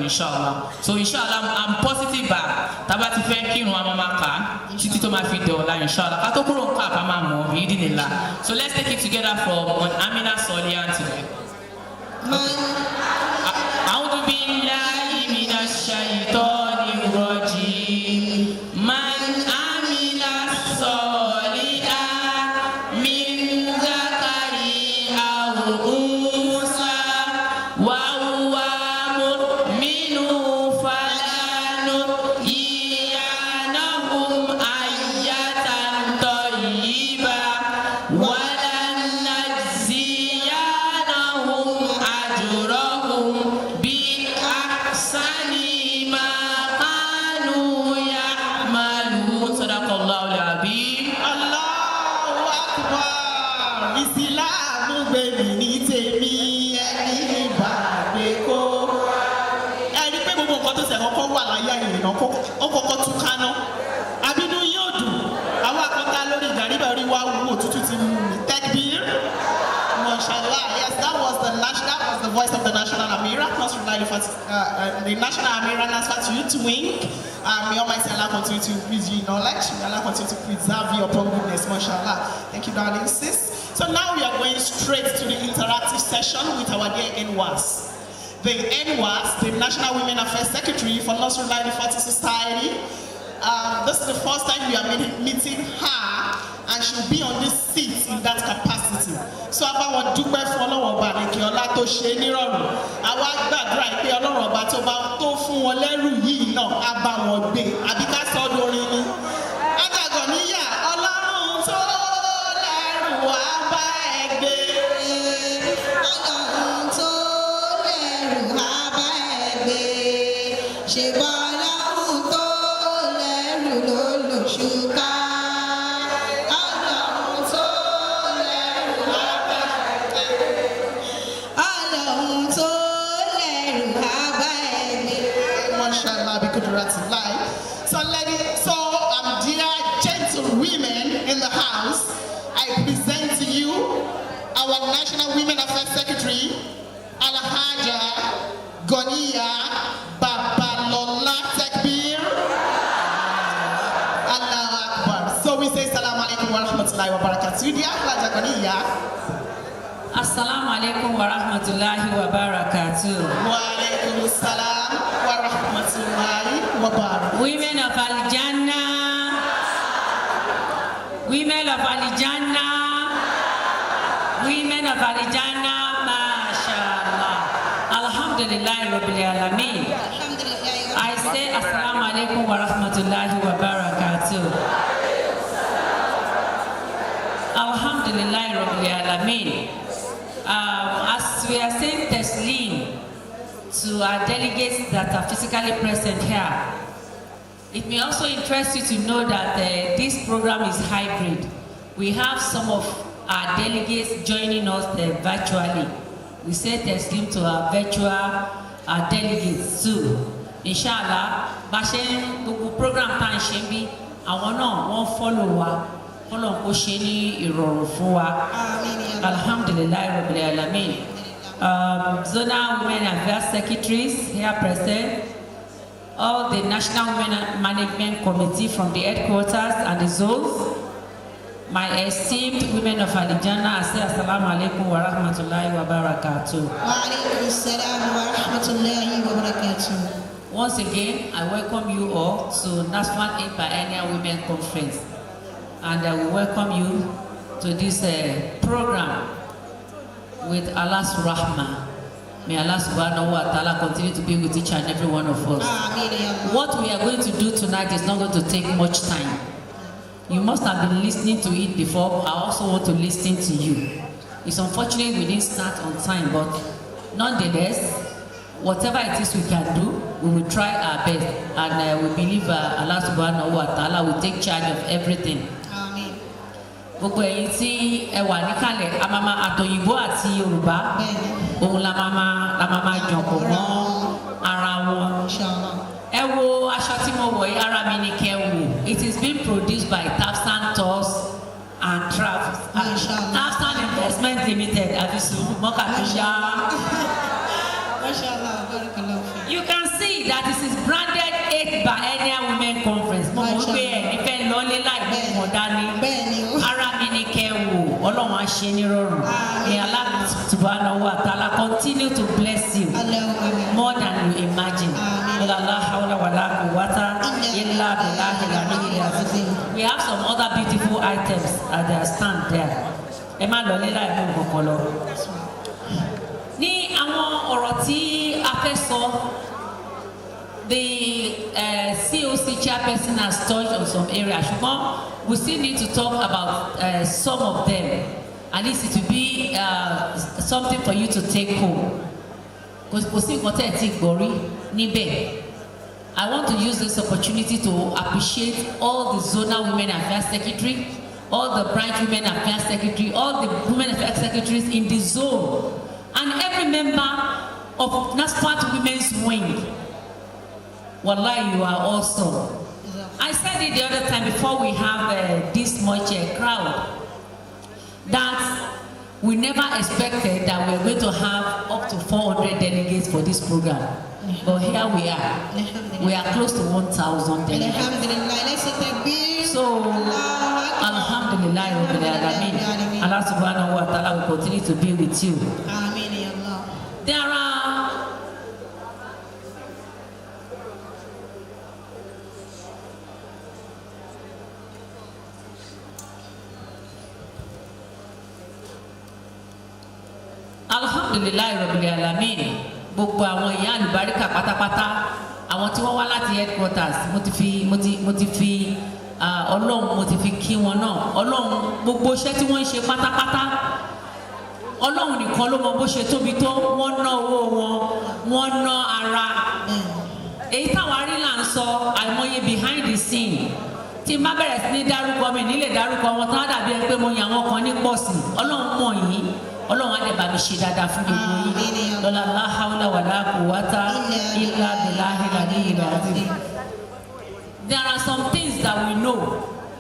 inshallah. So inshallah, I'm positive back. Tabati fenki no amamaka. Titi to my feet dola inshallah. Katokuro kapa mamo idinilla. So let's take it together from Amina Solian today. A'udhu billahi minash shaitanir rajim. Man amila solihan min zakari aw unsa wa huwa mu'minun falanuhyiyanahum hayatan tayyibah wa lanajziyanahum ajrahum bi ahsani ma kanu ya'malun. Sadaqallahul azim. Allahu Akbar. Ìsìláàmù bèbí ní tèmi ẹni bàbá kó. Ẹni pé gbogbo nǹkan tó ṣe kọ́kọ́ wà láyé ìrìnà ó kọ́kọ́ tún kaná. Àbínú yóò dùn. Àwọn akọ́ta lórí ìdàríbà orí wa wú òtútù ti mú mi. Tekbir. Mashallah. Yes, that was the voice of the National Amira, the National Amira NASFAT Youth Wing. May Almighty Allah continue to increase you in knowledge. May Allah continue to preserve you upon goodness. Mashallah. Thank you, darling sis. So now we are going straight to the interactive session with our dear NWAS. The NWAS, the National Women Affairs Secretary for Nasrullah Fati Society. This is the first time we are meeting her, and she'll be on this seat in that capacity. So about dúpẹ́ fún Ọlọ́run Ọba ní kí ọlá tó ṣe nírọ̀rùn. Àwa gbàdúrà pé Ọlọ́run Ọba tó bá tó fún wọn lẹ́rù yìí náà á bá wọn gbé. Àbí ká sọ ọ́ dorin ni. Àgàgọ̀ níyà Ọlọ́run tó lẹ́rù wá bá ẹ gbé. Ọlọ́run tó lẹ́rù wá bá ẹ gbé. Ṣé bọ́lọ́run tó lẹ́rù ló lòṣùká? Ọlọ́run tó lẹ́rù wá bá ẹ gbé. Ọlọ́run tó lẹ́rù wá bá ẹ gbé. Mashallah, be good at life. So, dear gentle women in the house, I present to you our National Women Affairs Secretary, Alhaja Ganiyat Babalola. Takbir. Allahu Akbar. So we say Assalamu alaikum wa rahmatullahi wa barakatuh. Dear Alhaja Ganiyat. Assalamu alaikum wa rahmatullahi wa barakatuh. Wa alaikum assalam wa rahmatullahi wa barakatuh. Women of Al-Jannah. Women of Al-Jannah. Women of Al-Jannah. MashaAllah. Alhamdulillah Rabbil Alameen. I say Assalamu alaikum wa rahmatullahi wa barakatuh. Alhamdulillah Rabbil Alameen. As we are saying Taslim to our delegates that are physically present here, it may also interest you to know that this program is hybrid. We have some of our delegates joining us virtually. We say Taslim to our virtual delegates too. Inshallah, Bashen program time Shembi, I want to follow wa. Alhamdulillah Rabbil Alameen. Zonal Women Affairs Secretaries here present, all the National Women Management Committee from the headquarters and the zones, my esteemed women of Al-Jannah, I say Assalamu alaikum wa rahmatullahi wa barakatuh. Wa alaikum assalam wa rahmatullahi wa barakatuh. Once again, I welcome you all to NASFAT Biennial Women Conference. And I will welcome you to this program with Allah's Rahmah. May Allah subhanahu wa ta'ala continue to be with each and every one of us. What we are going to do tonight is not going to take much time. You must have been listening to it before. I also want to listen to you. It's unfortunate we didn't start on time, but nonetheless, whatever it is we can do, we will try our best. And we believe Allah subhanahu wa ta'ala will take charge of everything. Gbogbo ẹ̀yin tí ẹ wà níkàlẹ̀ amama àtòyìnbó àti Yorùbá òun la máa jọ̀pọ̀ mọ́ ara wọn. Ẹ wo aṣọ tí mo wọ̀ yí ara mi ni kẹ́ wò. It is being produced by Tafsan Tours and Travels. Tafsan Investment Limited àfisùn mọ́kàtúnṣá. You can see women conference mo mọ̀ pé ẹ̀ nífẹ̀ẹ́ lọ́lé láì mú wọn dání ara mi ní kẹ́ wò ọlọ́run á ṣe ní rọrùn may Allah subhanahu wa ta'ala continue to bless you more than you imagine la hawla wala quwwata illa billahil aliyyil azim. We have some other beautiful items at their stand there ẹ má lọlé láì mú nǹkan lọ. Ní àwọn ọ̀rọ̀ tí a fẹ́ sọ. The COC chairperson has touched on some areas. We still need to talk about some of them. At least it will be something for you to take home. Because I want to use this opportunity to appreciate all the zonal women affairs secretary, all the branch women affairs secretary, all the women affairs secretaries in the zone, and every member of NASFAT Women's Wing. Wallahi, you are awesome. I said it the other time before we have this much crowd that we never expected that we're going to have up to 400 delegates for this program. But here we are. We are close to 1,000 delegates. So, Alhamdulillah, Allah subhanahu wa ta'ala will continue to be with you. There are Alhamdulillahi Rabbil Alamin. Gbogbo àwọn ìyá àlùbáríkà pátápátá àwọn tí wọ́n wá láti headquarters mo ti fi Ọlọ́run mo ti fi kí wọn náà. Ọlọ́run gbogbo iṣẹ́ tí wọ́n ń ṣe pátápátá Ọlọ́run nìkan ló mọ bó ṣe tóbi tó. Wọ́n ná owó wọn, wọ́n ná ara. Èyí táwọn arí là ń sọ àìmọye behind the scene. Tí má bẹ̀rẹ̀ sí ní dárúkọ mi nílé dárúkọ wọn tán dàbí ẹni pé mo yàn wọn kan ní pọ̀sì. Ọlọ́run mọ̀ yín. Ọlọ́run á dẹ̀ bá mi ṣe dáadáa fún gbogbo yín. Lọ́la la hawla wala quwwata illa billahil aliyyil azim. There are some things that we know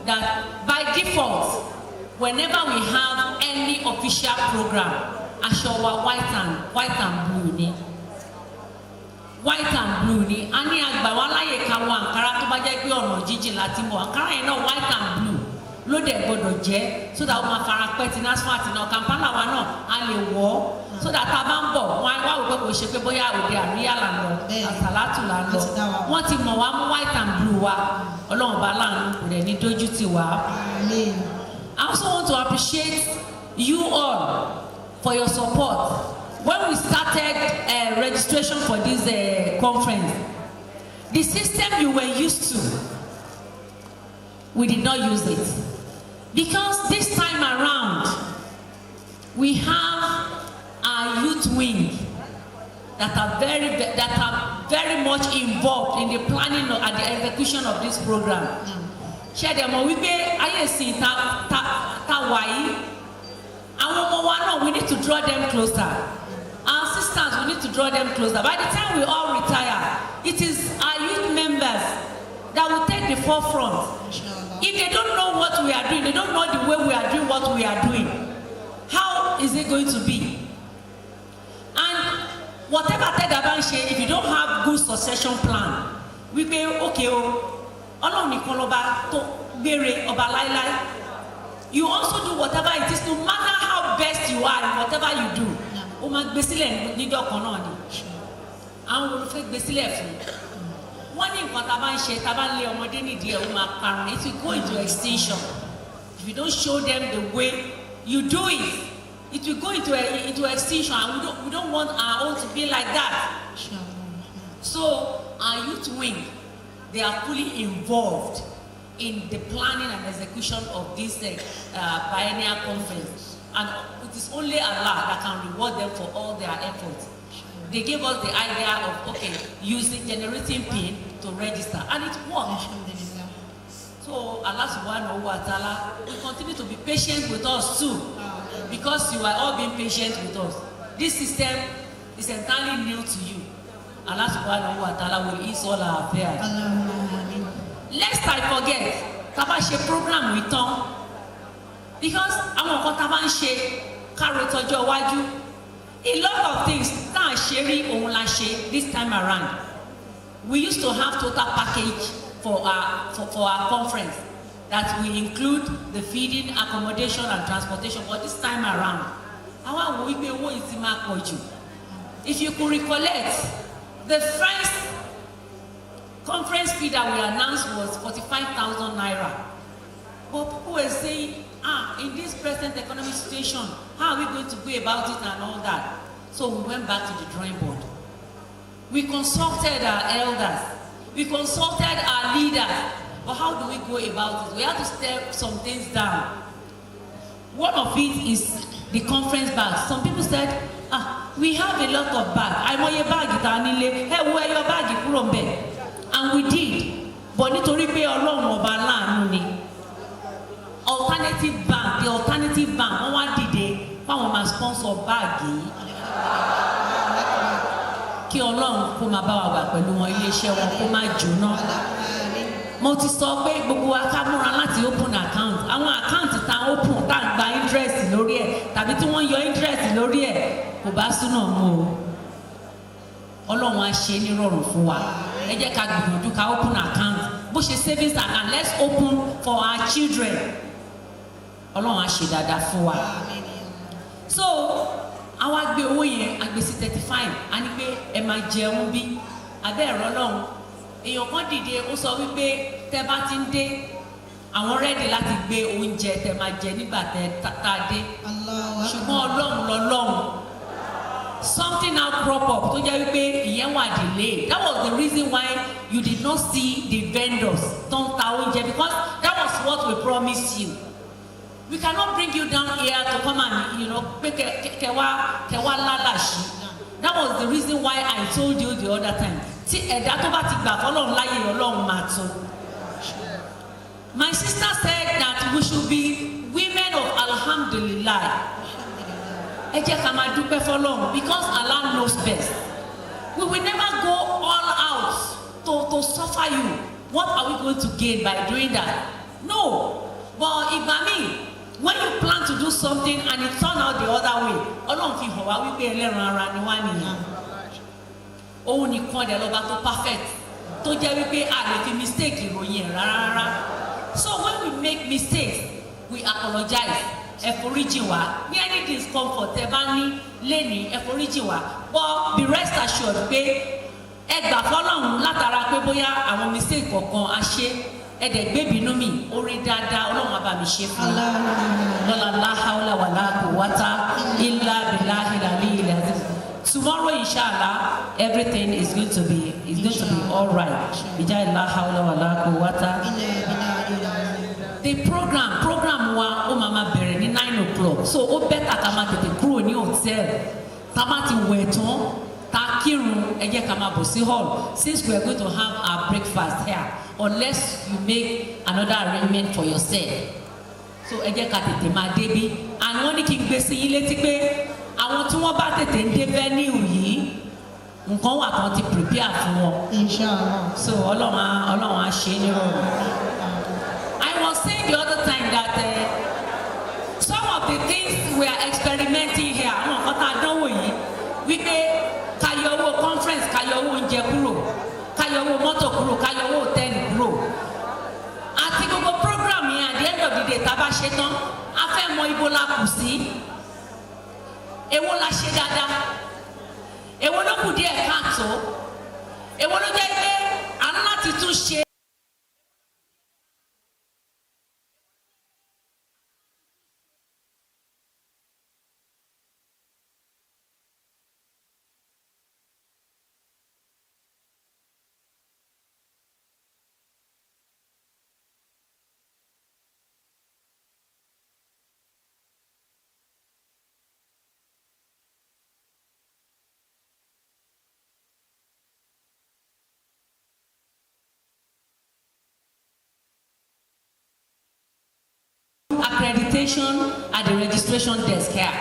that by default, whenever we have any official program, aṣọ wa white and blue ni. White and blue ni. A ní àgbà wa láyè ká wọ àǹkárá tó bá jẹ́ pé ọ̀nà jíjìn láti mọ̀. Àǹkárá yẹn náà white and blue ló dẹ̀ gbọdọ̀ jẹ́ so that wọ́n máa fara pẹ́ ti NASFAT náà Kampala wa náà a lè wọ̀ so that tá a bá ń bọ̀ wọ́n á wò pé kò ṣe pé bóyá òde àríyá là ń lọ àsàlátù là ń lọ wọ́n ti mọ̀ wá mú white and blue wa Ọlọ́run bá láàánú kò dẹ̀ ní dójú tì wá. I also want to appreciate you all for your support. When we started registration for this conference, the system you were used to, we did not use it. Because this time around, we have our youth wing that are very much involved in the planning and the execution of this program. Share them we pay ISC we need to draw them closer. Our sisters, we need to draw them closer. By the time we all retire, it is our youth members that will take the forefront. If they don't know what we are doing, they don't know the way we are doing what we are doing, how is it going to be? And whatever if you don't have good succession plan, we pay okay, you also do whatever it is, no matter how best you are in whatever you do. One thing it will go into extinction. If you don't show them the way you do it, it will go into extinction, and we don't want our own to be like that. So our youth wing, they are fully involved in the planning and execution of this Biennial conference, and it is only Allah that can reward them for all their efforts. They gave us the idea of using generating PIN to register, and it worked. So Allah subhanahu wa ta'ala will continue to be patient with us too, because you are all being patient with us. This system is entirely new to you. Allah subhanahu wa ta'ala will ease all our affairs. Lest I forget, Tabashe program with Tom, because I'm going to share Karotojo Waju. A lot of things sharing this time around. We used to have total package for our conference, that we include the feeding, accommodation, and transportation. But this time around, if you could recollect, the first conference fee that we announced was 45,000 naira. But people were saying, in this present economic situation, how are we going to go about it and all that? So we went back to the drawing board. We consulted our elders. We consulted our leaders. But how do we go about it? We have to step some things down. One of it is the conference bag. Some people said, we have a lot of bags. I want your bag. Hey, where your bag? And we did. But nítorí pé Ọlọ́run ọba láàánú ni. Alternative bank, the alternative bank, wọ́n wá dìde fáwọn máa sponsor báàgì. Kí Ọlọ́run kó máa bá wa wà pẹ̀lú wọn, iléeṣẹ́ wọn kó máa jóná. Mo ti sọ pé gbogbo wa ká múra láti open account. Àwọn account tá open tá gba interest lórí ẹ̀ tàbí tí wọ́n yọ interest lórí ẹ̀ kò bá súná mú o. Ọlọ́run á ṣe ní rọrùn fún wa. Ẹ jẹ́ ká gbìyànjú ká open account. Bó ṣe savings account, let's open for our children. Ọlọ́run á ṣe dáadáa fún wa. So àwa gbé owó yẹn a gbé sí 35 a ní pé ẹ máa jẹun bí abẹ́ ẹ̀rọ Ọlọ́run. Èèyàn kan dìde ó sọ wípé tẹ́ bá ti ń dé àwọn rẹ́dì láti gbé oúnjẹ tẹ́ máa jẹ nígbà tẹ́ tá a dé. Ṣùgbọ́n Ọlọ́run lọ́lọ́run. Something now crop up tó jẹ́ wípé ìyẹn wà delay. That was the reason why you did not see the vendors don't ta oúnjẹ, because that was what we promised you. We cannot bring you down here to come and pé kẹwàá lálàṣí. That was the reason why I told you the other time. Tí ẹ̀dá tó bá ti gbà fọlọ́run láyé Ọlọ́run máa tó. My sister said that we should be women of Alhamdulillah. Ẹ jẹ́ ká máa dúpẹ́ fọlọ́run, because Allah knows best. We will never go all out to suffer you. What are we going to gain by doing that? No. But when you plan to do something and it turns out the other way, Ọlọ́run fi hàn wá wípé ẹlẹ́ran ara ni wá nìyẹn. Òun nìkan dẹ̀ lọ́ba tó perfect, tó jẹ́ wípé a lè fi mistake ìròyìn ẹ̀ rárá. So when we make mistakes, we apologize. Ẹ foríjì wá. Ní any discomfort ẹ bá ní lẹ́ni ẹ foríjì wá. But be rest assured pé ẹ gbà fọlọ́run látara pé bóyá àwọn mistake kọ̀ọ̀kan a ṣe. Ẹ̀dẹ̀ gbébinú mi, orí dáadáa Ọlọ́run á bá mi ṣe fún mi. Lọ́la láhàúlà wà láàkó wátá ilá bìláhì làlí ilẹ̀ àti. Tomorrow, inshallah, everything is going to be all right. Ìjà láhàúlà wà láàkó wátá. The program wa ó máa bẹ̀rẹ̀ ní 9 o'clock. So ó bẹ́tà ká máa tètè kúrò ní hòtẹ́ẹ̀lì. Tá a bá ti wẹ̀ tán, tá a kírun, ẹ jẹ́ ká máa bọ̀ sí hall. Since we are going to have our breakfast here, unless you make another arrangement for yourself. So ẹ jẹ́ ká tètè máa débí. And wọ́n ní kí n gbé sí yín létí pé àwọn tí wọ́n bá tètè ń dé venue yìí, nǹkan wà kan ti prepare fún wọn. Inshallah. So Ọlọ́run á ṣe é ní rọrùn. I was saying the other time that some of the things we are experimenting here, àwọn nǹkan tá a dánwò yìí, wípé ká yọ owó conference, ká yọ owó oúnjẹ kúrò, ká yọ owó mọ́tò kúrò, ká yọ owó hòtẹ́ẹ̀lì kúrò. Àti gbogbo program yẹn at the end of the day tá a bá ṣe tán, a fẹ́ mọ ibo la kù sí. Èwo la ṣe dáadáa? Èwo ló kù díẹ̀ káàtó? Èwo ló jẹ́ pé à ń láti tún ṣe? Accreditation at the registration desk here.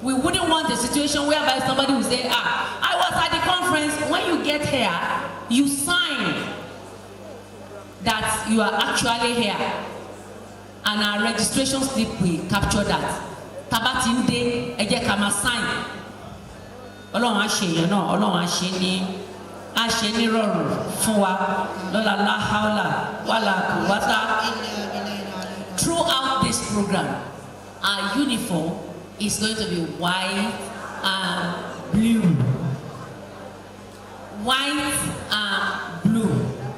We wouldn't want a situation whereby somebody will say, I was at the conference. When you get here, you sign that you are actually here. And our registration slip will capture that. Tabatinde, ẹ jẹ́ ká máa sign. Ọlọ́run á ṣe èèyàn náà, Ọlọ́run á ṣe ní a ṣe nírọ̀rùn fún wa lọ́la láhàólà wàlà kùwátà. Throughout this program, our uniform is going to be white and blue. White and blue.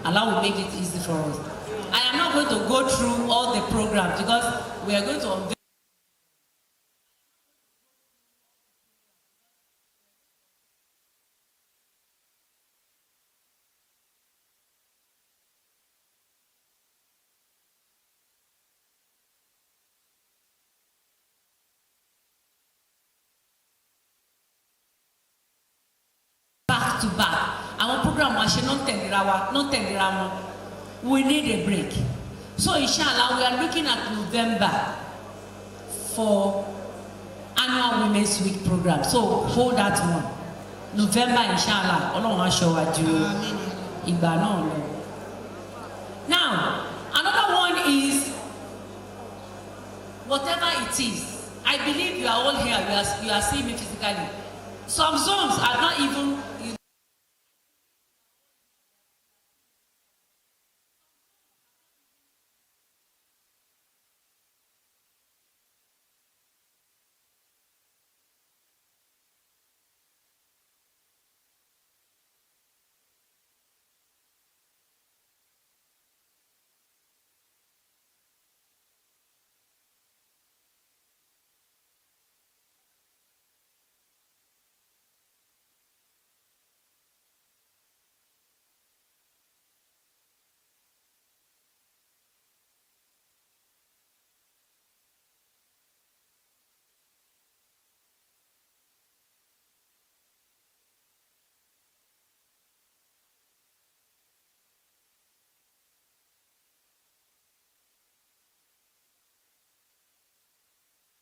Allah will make it easy for us. I am not going to go through all the programs because we are going to unveil back to back. Our program was not tellera. We need a break. So inshallah, we are looking at November for annual Women's Week program. So hold that one. November, inshallah. Now, another one is whatever it is. I believe you are all here. You are seeing me physically. Some zones are not even.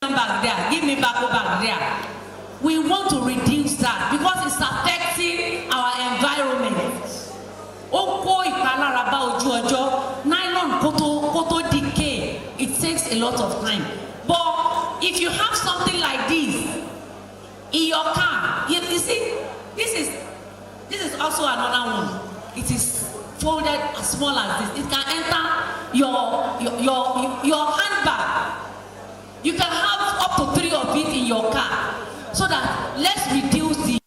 Back there, give me back there. We want to reduce that because it's affecting our environment. Nylon koto decay. It takes a lot of time. But if you have something like this in your car, you see, this is also another one. It is folded as small as this. It can enter your handbag. You can have up to 3 of it in your car, so that let's reduce the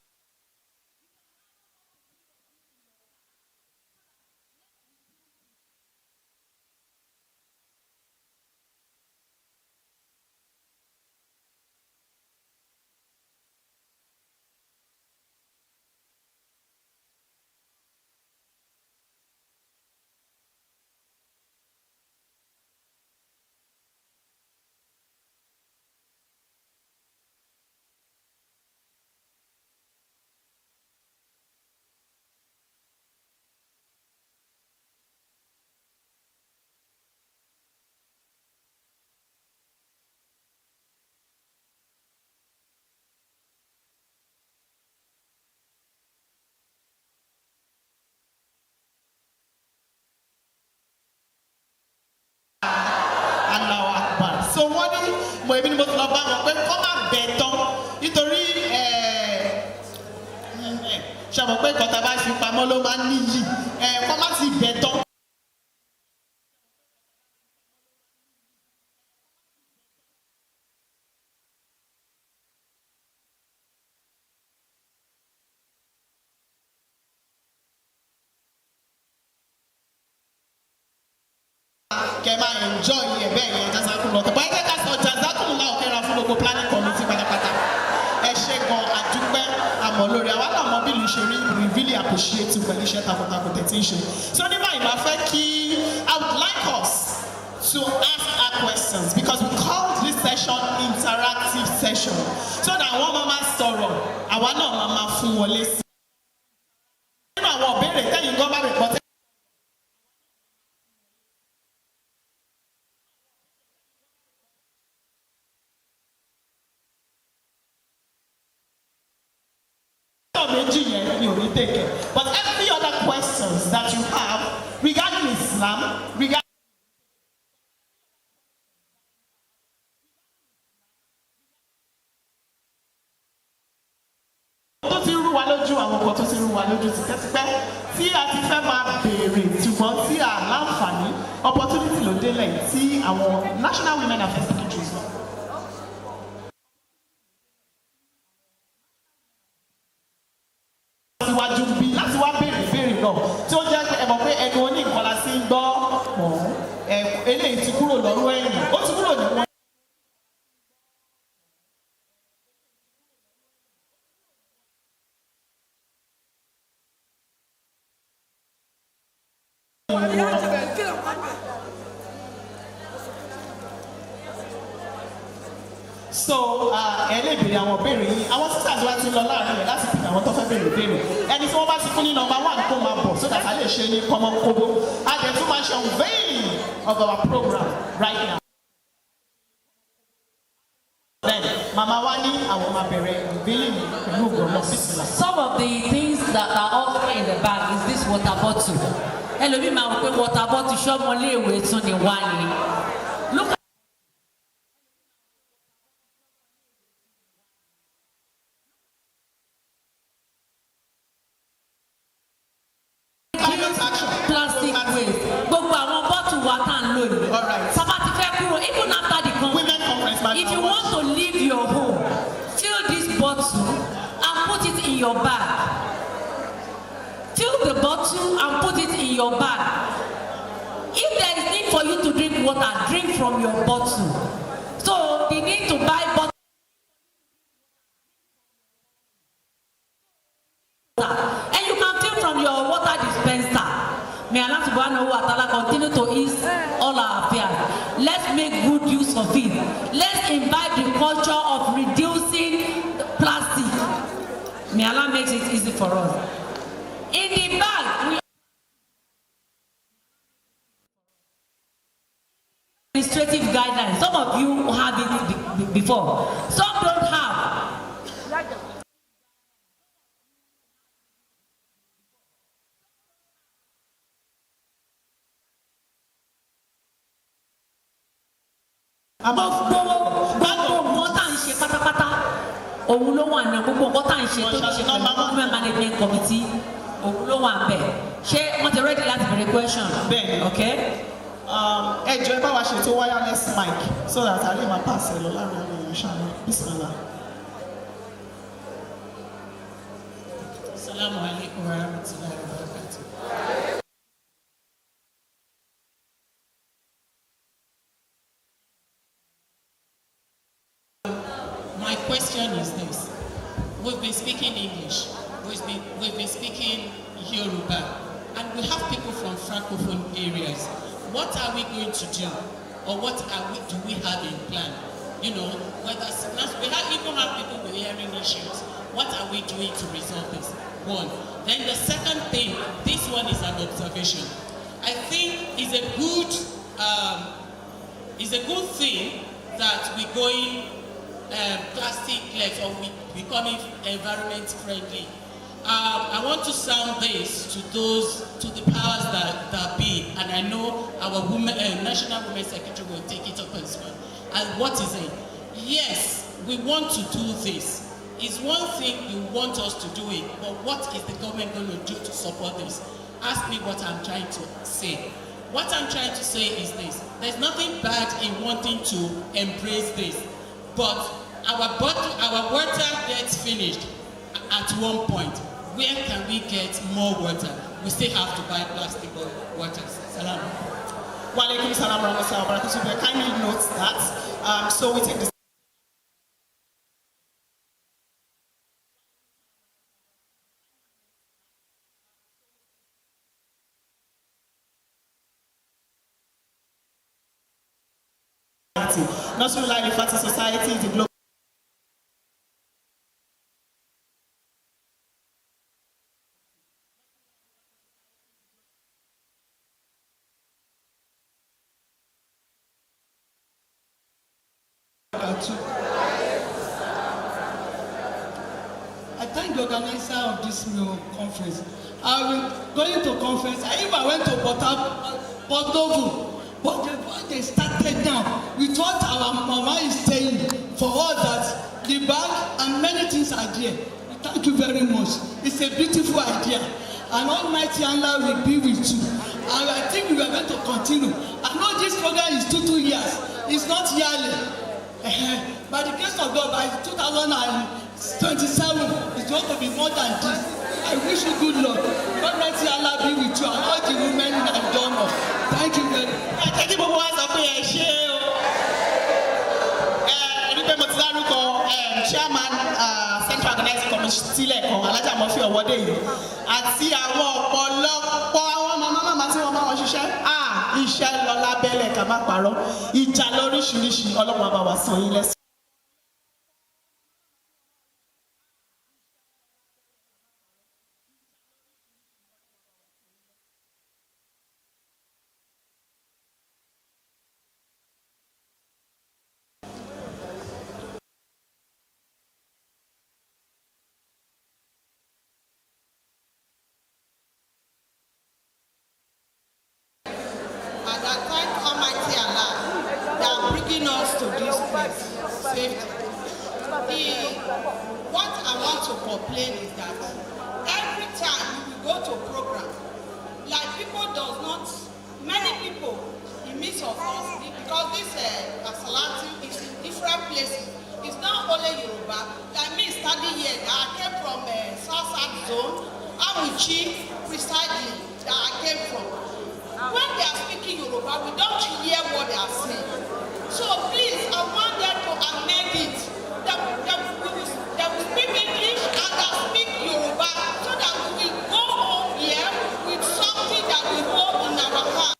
so wọ́n ní mo ebi ni mo ti lọ bá wọn pé kọ́ máa bẹ̀ tán nítorí ṣàmọ̀ pé kọ́tà bá fi pamọ́ ló máa ń níyì kọ́ máa ti bẹ̀ tán. Kẹ́ máa enjoy ẹ̀ bẹ́ẹ̀ yẹn jásàkùn lọ́tọ̀ báyìí kẹ́kẹ́ sọ jásàkùn náà kẹ́ra fún gbogbo planning committee pátápátá ẹ ṣe gan àdúpẹ́ àmọ́ lórí àwọn àmọ́ bí ìlú ṣe rí we really appreciate pẹ̀lú iṣẹ́ takuntakun tẹ̀ tí ń ṣe so ní báyìí máa fẹ́ kí I would like us to ask our questions because we called this session interactive session so that wọ́n máa sọ̀rọ̀ àwa náà máa fún wọlé sí. nínú àwọn ìbéèrè tẹ́yìn gan bá rẹ̀ pọ̀ tẹ́. But every other questions that you have regarding Islam, regarding tó ti rú wa lójú àwọn nǹkan tó ti rú wa lójú tipẹ́tipẹ́ tí a ti fẹ́ máa béèrè ṣùgbọ́n tí a láǹfààní opportunity ló délẹ̀ tí àwọn National Women Affairs Secretaries lọ. síwájú bí láti wá béèrè ìbéèrè náà tí ó jẹ́ pé ẹ mọ̀ pé ẹnu oní nǹkan la sí ń gbọ́ eléyìí ti kúrò lọ́rùn ẹ̀yìn ó ti kúrò ní wọn. So ẹ lè béèrè àwọn béèrè yìí àwọn sisters wa ti lọ láàrin rẹ̀ láti fi àwọn tó fẹ́ béèrè béèrè ẹni tí wọ́n bá ti fún ní number 1 kó máa bọ̀ so that a lè ṣe ní kọ́mọ́kóbó a dẹ̀ tún máa ṣe unveiling of our program right now. Then mama wa ní àwọn máa bẹ̀rẹ̀ unveiling pẹ̀lú ògbóná bísílà. Some of the things that are also in the bag is this water bottle. Ẹlòmíì máa wọ pé water bottle ṣọ́mọléèwé tún ni wá ni. Look at plastic waste. Gbogbo àwọn bottle wa tá à ń lò yìí. Sábà ti fẹ́ kúrò even after the conference. If you want to leave your home, fill this bottle and put it in your bag. Fill the bottle and put it in your bag. If there is need for you to drink water, drink from your bottle. So the need to buy bottle. And you can fill from your water dispenser. May Allah subhanahu wa ta'ala continue to ease all our affairs. Let's make good use of it. Let's imbibe the culture of reducing plastic. May Allah make it easy for us. In the bag, we administrative guidelines. Some of you have it before. Some don't have. Gbogbo nǹkan tá à ń ṣe pátápátá òun ló wà ní gbogbo nǹkan tá à ń ṣe tó ní ṣe pẹ̀lú government management committee òun ló wà bẹ̀. Ṣé wọ́n ti ready láti bẹ̀rẹ̀ question? Bẹ́ẹ̀ni. Okay. Ẹ jọ̀ọ́ ẹ bá wa ṣètò wireless mic so that a lè máa pàṣẹ lọ láàrin àwọn èèyàn ṣáà Bismillah. Assalamu alaikum wa rahmatullahi wa barakatuh. My question is this. We've been speaking English, we've been speaking Yoruba, and we have people from Francophone areas. What are we going to do? Or what do we have in plan? You know, whether we even have people with hearing issues. What are we doing to resolve this? One. Then the second thing, this one is an observation. I think it's a good thing that we're going plastic-less or we becoming environment friendly. I want to sound this to the powers that be, and I know our National Women Secretary will take it up as well. And what is it? Yes, we want to do this. It's one thing you want us to do it, but what is the government going to do to support this? Ask me what I'm trying to say. What I'm trying to say is this. There's nothing bad in wanting to embrace this, but our water gets finished at one point. Where can we get more water? We still have to buy plastic waters. Salam. Wa alaikum salam wa rahmatullahi wa barakatuh. Kindly note that. So we take this. Nasrullah Al-Fatih Society is the global. I thank the organizer of this conference. I was going to conference. I even went to Porto, but when they started now, with what our mama is saying for all that, the bag and many things are there. We thank Thank you very much. It's a beautiful idea. And Almighty Allah will be with you. And I think we are going to continue. I know this program is 2 years. It's not yearly. By the grace of God, by 2027, it's going to be more than this. I wish you good luck. Almighty Allah be with you and all the women in Abidjan. Thank you very much. Thank you, Bobo. Chairman Central Organizing Committee sílẹ̀ kan Alhaja Murphy Ọwọ́dé yìí àti àwọn ọ̀pọ̀lọpọ̀ àwọn màmá tí wọ́n bá wọn ṣiṣẹ́ iṣẹ́ lọ lábẹ́lẹ̀ ká má parọ́ ìjà lóríṣiríṣi Ọlọ́run á bá wa san yín lẹ́san. What I want to complain is that every time we go to program, like many people in midst of us, because this Asalati is in different places. It's not only Yoruba. Like me studying here, I came from South Zone, Amuchi, precisely, that I came from. When they are speaking Yoruba, we don't hear what they are saying. So please, I want them to amend it. They will speak English and they speak Yoruba so that we will go home here with something that we hold in our heart.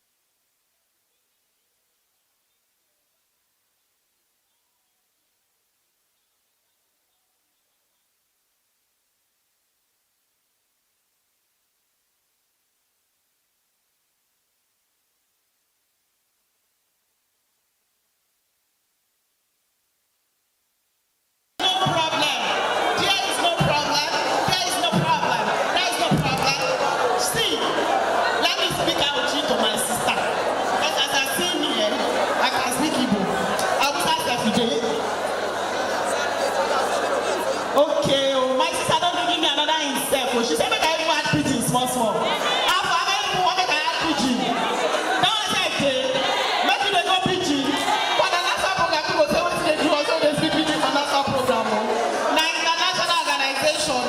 She said, make I even add preaching small. After I make I add preaching. Now I said, make you go preaching. For the NASFAT program, people say what they do, also they speak preaching for NASFAT program. Now international organization.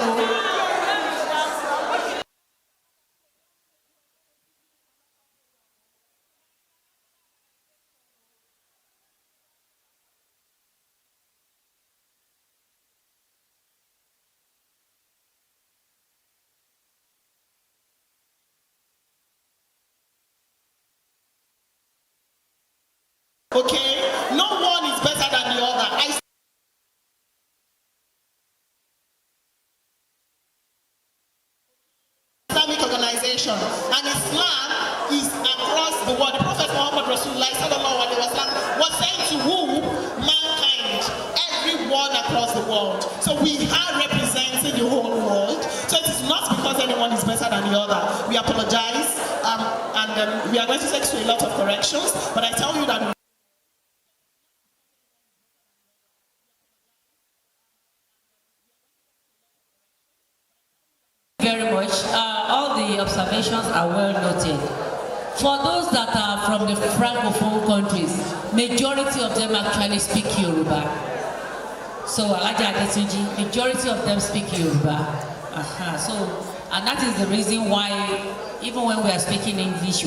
Okay, no one is better than the other. Islamic organization, and Islam is across the world. The Prophet Muhammad Rasulullah was sent to who? Mankind, everyone across the world. So we are representing the whole world. So it is not because anyone is better than the other. We apologize, and we are going to take to a lot of corrections. But I tell you that. Very much. All the observations are well noted. For those that are from the Francophone countries, majority of them actually speak Yoruba. So, majority of them speak Yoruba. And that is the reason why, even when we are speaking English,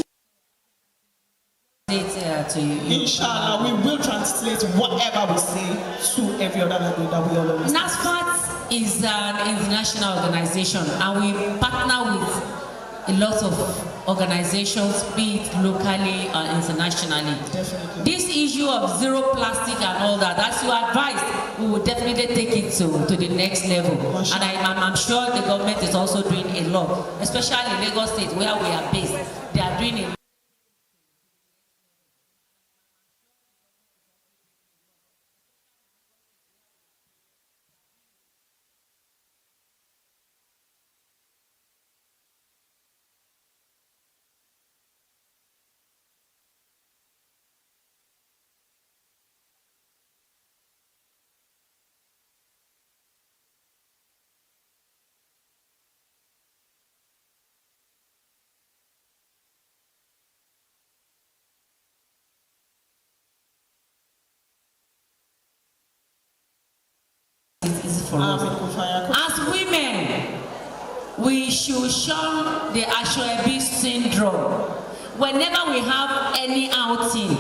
to you. Inshallah, we will translate whatever we say to every other language that we all understand. NASFAT is an international organization, and we partner with a lot of organizations, be it locally or internationally. Definitely. This issue of zero plastic and all that, as you advised, we will definitely take it to the next level. And I'm sure the government is also doing a lot, especially in Lagos State, where we are based. They are doing a lot. for us. As women, we should shun the Asoebi syndrome. Whenever we have any outing,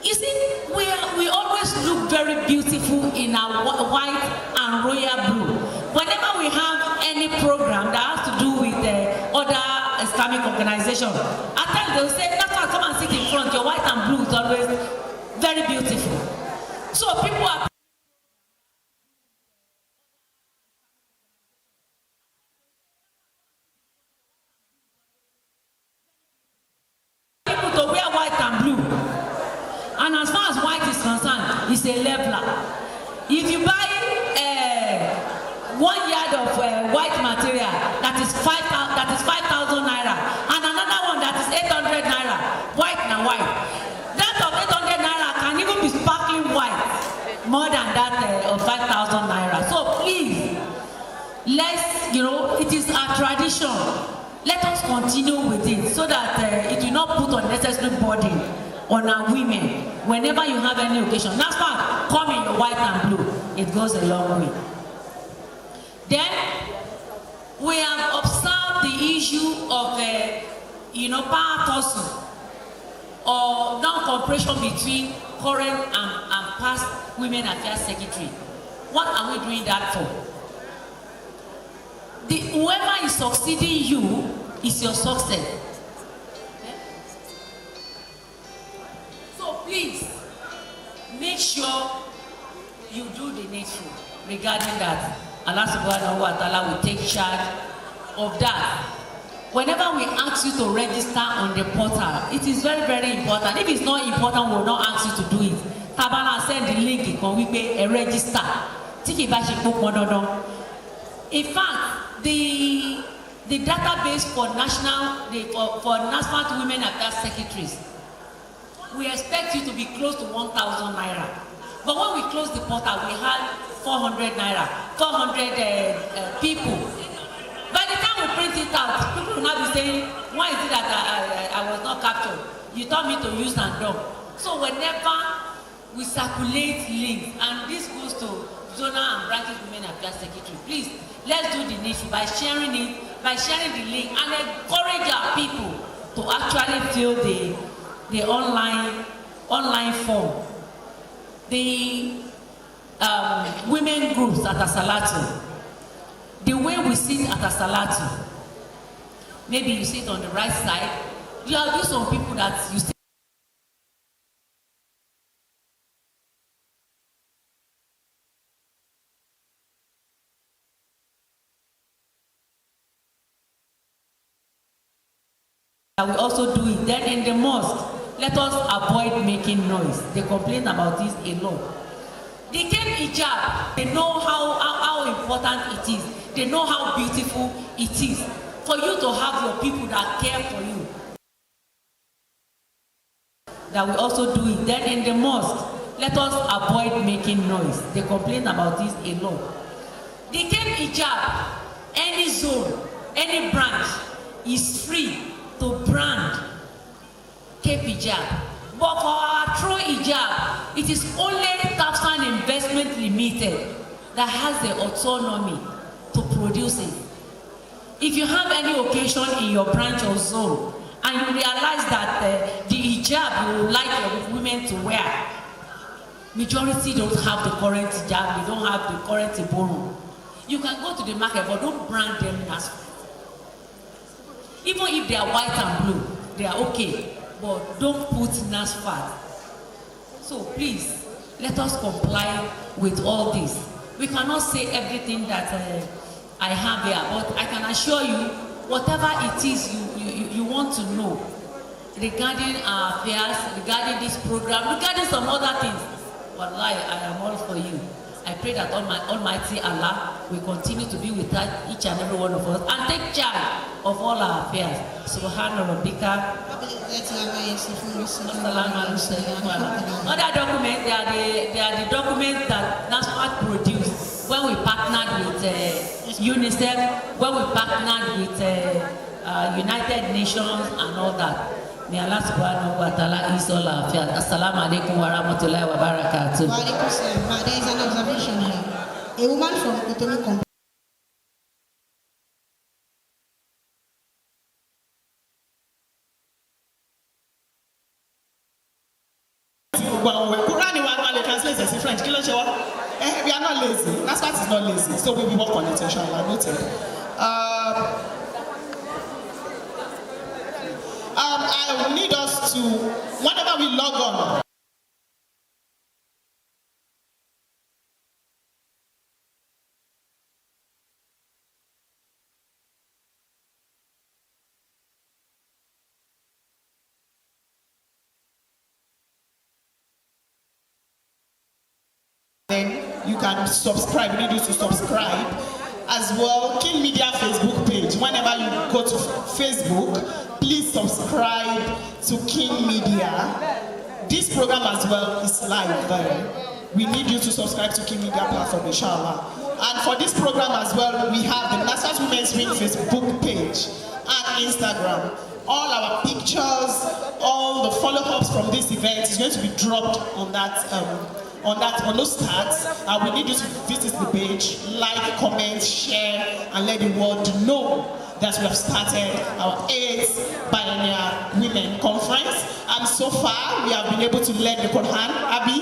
you see, we always look very beautiful in our white and royal blue. Whenever we have any program that has to do with other Islamic organizations, at times they'll say, "Nasa, come and sit in front. Your white and blue is always very beautiful." So people are to wear white and blue, and as far as white is concerned, it's a leveler. If you buy 1 yard of white material that is 5,000 naira, and another one that is 800 naira, white and white, that of 800 naira can even be sparkling white more than that of 5,000 naira. So please, let's, it is our tradition. Let us continue with it so that it will not put unnecessary burden on our women. Whenever you have any occasion, NASFAT, come in your white and blue. It goes a long way. Then we have observed the issue of power tussle or non-cooperation between current and past women affairs secretary. What are we doing that for? Whoever is succeeding you is your success. Okay? So please make sure you do the needful regarding that. Allah subhanahu wa ta'ala will take charge of that. Whenever we ask you to register on the portal, it is very, very important. If it's not important, we will not ask you to do it. Tabana send the link, you can register. In fact, the database for NASFAT women affairs secretaries, we expect you to be close to 1,000 naira. But when we closed the portal, we had 400 naira, 400 people. By the time we print it out, people will not be saying, "Why is it that I was not captured? You told me to use and dump." So whenever we circulate links, and this goes to zonal and branches women affairs secretary, please, let's do the needful by sharing it, by sharing the link, and encourage our people to actually fill the online form. The women groups at Asalatu, the way we sit at Asalatu, maybe you sit on the right side, you have some people that you sit we also do it. Then in the mosque, let us avoid making noise. They complain about this a lot. They came hijab. They know how important it is. They know how beautiful it is for you to have your people that care for you. That we also do it. Then in the mosque, let us avoid making noise. They complain about this a lot. They came hijab. Any zone, any branch is free to brand Cape hijab. But for our true hijab, it is only Tafsan Investment Limited that has the autonomy to produce it. If you have any occasion in your branch or zone and you realize that the hijab you would like your women to wear, majority don't have the current hijab, they don't have the current iboro. You can go to the market, but don't brand them NASFAT. Even if they are white and blue, they are okay. But don't put NASFAT. So please, let us comply with all this. We cannot say everything that I have here, but I can assure you, whatever it is you want to know regarding our affairs, regarding this program, regarding some other things, wallahi, I am all for you. I pray that Almighty Allah will continue to be with each and every one of us and take charge of all our affairs. Subhana rabbika. Other documents, they are the documents that NASFAT produced when we partnered with UNICEF, when we partnered with United Nations and all that. May Allah subhanahu wa ta'ala ease all our affairs. Assalamu alaikum wa rahmatullahi wa barakatuh. There is an observation here. a woman from Cotonou Company. Quran is translated in French. We are not lazy. NASFAT is not lazy, so we will work on it, inshallah. Noted. I will need us to, whenever we log on, then you can subscribe. We need you to subscribe as well. King Media Facebook page. Whenever you go to Facebook, please subscribe to King Media. This program as well is live there. We need you to subscribe to King Media platform, inshallah. And for this program as well, we have the NASFAT Women's Wing Facebook page and Instagram. All our pictures, all the follow-ups from this event is going to be dropped on on those tags. We need you to visit the page, like, comment, share, and let the world know that we have started our 8th Biennial Women Conference. And so far, we have been able to learn the Quran. Abi,